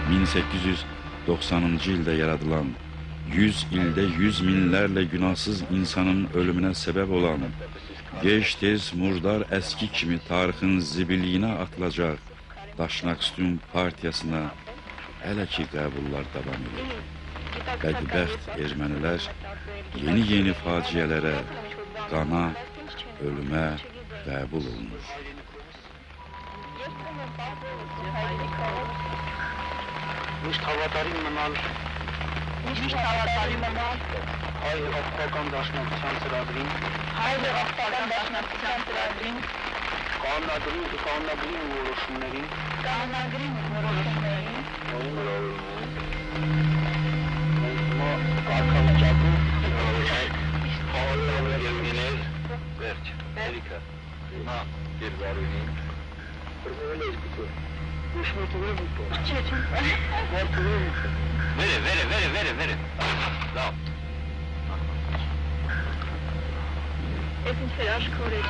1890-cı ildə yaradılan, 100 ildə 100 minlərlə günahsız insanın ölümünə səbəb olan, gec-tez murdar əski kimi tarixin zibiliyinə atılacaq Daşnaqstyum partiyasına hələ ki qəbullar davam edir. Bədbəxt ermənilər yeni faciələrə, qana, ölümə qəbul olunur. Միշտ հավատարիմ մնալ հայ աղբական դաշնակցության ծրագրին կանոնագրին ու որոշումներին կարգավիճակում հավատարիմ ելնիներ վերջ Էրիկա հիմա երկարունին բրմովել ես կուտոր Vere. Bravo. Es un felaş korek.